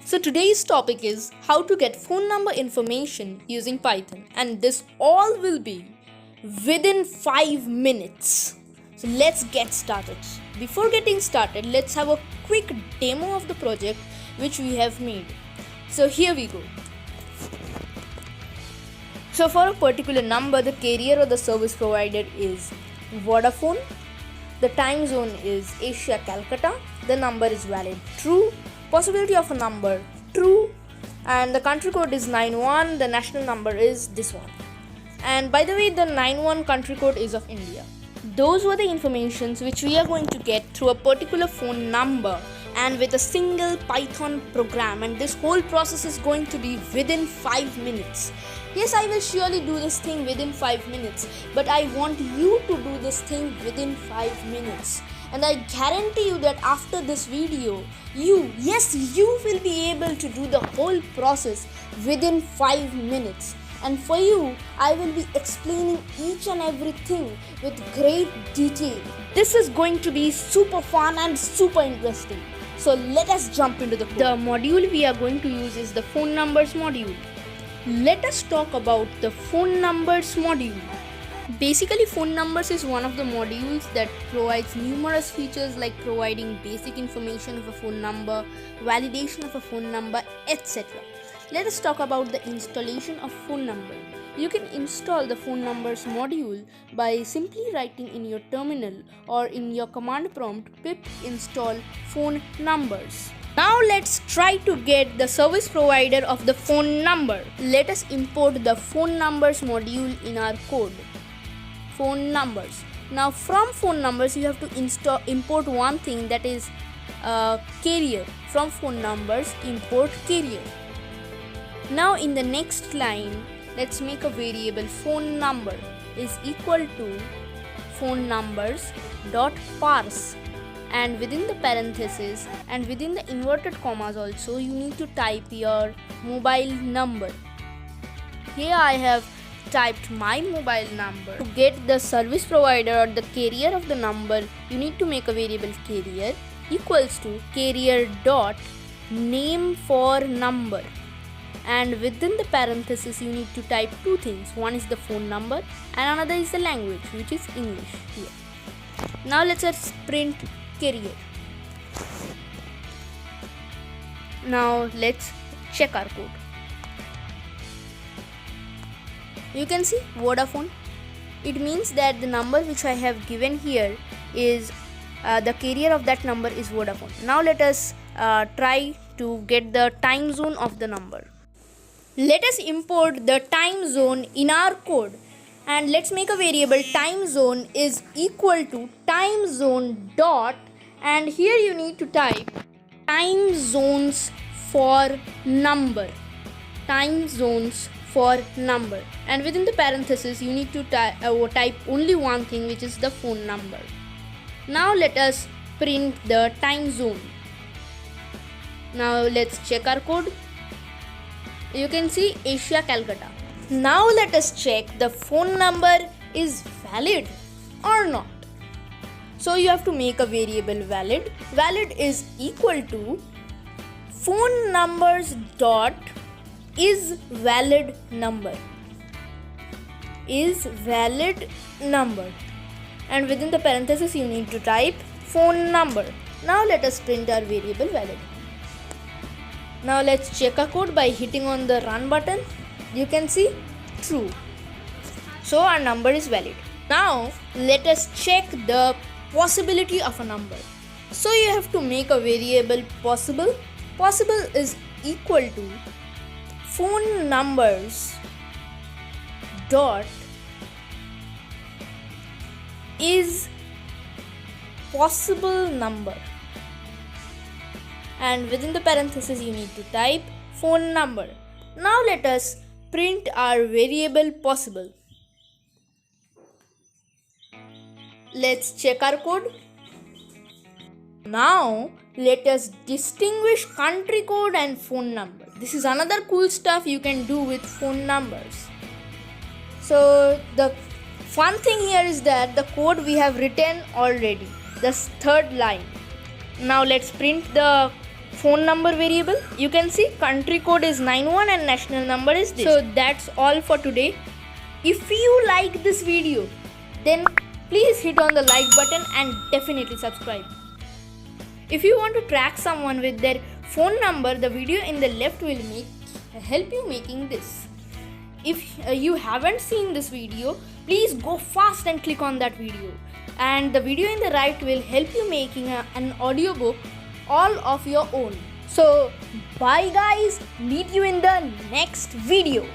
So today's topic is how to get phone number information using Python, and this all will be within 5 minutes. So let's get started. Before getting started, let's have a quick demo of the project which we have made. So here we go. So for a particular number, the carrier or the service provider is Vodafone. The time zone is Asia Calcutta. The number is valid, true. Possibility of a number, true. And the country code is 91. The national number is this one. And by the way, the 91 country code is of India. Those were the informations which we are going to get through a particular phone number and with a single Python program, and this whole process is going to be within 5 minutes. Yes, I will surely do this thing within 5 minutes, but I want you to do this thing within 5 minutes. And I guarantee you that after this video, you will be able to do the whole process within 5 minutes. And for you, I will be explaining each and everything with great detail. This is going to be super fun and super interesting. So let us jump into the code. The module we are going to use is the phone numbers module. Let us talk about the phone numbers module. Basically, phone numbers is one of the modules that provides numerous features like providing basic information of a phone number, validation of a phone number, etc. Let us talk about the installation of phone number. You can install the phone numbers module by simply writing in your terminal or in your command prompt pip install phone numbers. Now let's try to get the service provider of the phone number. Let us import the phone numbers module in our code. Phone numbers. Now from phone numbers you have to import one thing, that is carrier. From phone numbers import carrier. Now in the next line, let's make a variable phone number is equal to phone numbers dot parse, and within the parenthesis and within the inverted commas also you need to type your mobile number. Here I have typed my mobile number. To get the service provider or the carrier of the number, you need to make a variable carrier equals to carrier dot name for number, and within the parenthesis you need to type two things. One is the phone number and another is the language, which is English here. Now let's print carrier. Now let's check our code. You can see Vodafone. It means that the number which I have given here is the carrier of that number is Vodafone. Now let us try to get the time zone of the number. Let us import the time zone in our code, and let's make a variable time zone is equal to time zone dot, and here you need to type time zones for number. Time zones for number, and within the parenthesis you need to type only one thing, which is the phone number. Now let us print the time zone. Now let's check our code. You can see Asia Calcutta. Now let us check the phone number is valid or not. So you have to make a variable valid. Valid is equal to phone numbers dot is valid number. Is valid number. And within the parenthesis you need to type phone number. Now let us print our variable valid. Now let's check our code by hitting on the run button. You can see true. So our number is valid. Now let us check the possibility of a number. So you have to make a variable possible. Possible is equal to phone numbers dot is possible number, and within the parenthesis you need to type phone number. Now let us print our variable possible. Let's check our code. Now let us distinguish country code and phone number. This is another cool stuff you can do with phone numbers. So the fun thing here is that the code we have written already, the third line. Now let's print the phone number variable. You can see country code is 91 and national number is this. So that's all for today. If you like this video, then please hit on the like button and definitely subscribe. If you want to track someone with their phone number, the video in the left will help you making this. If you haven't seen this video, please go fast and click on that video. And the video in the right will help you making an audiobook all of your own. So bye guys, meet you in the next video.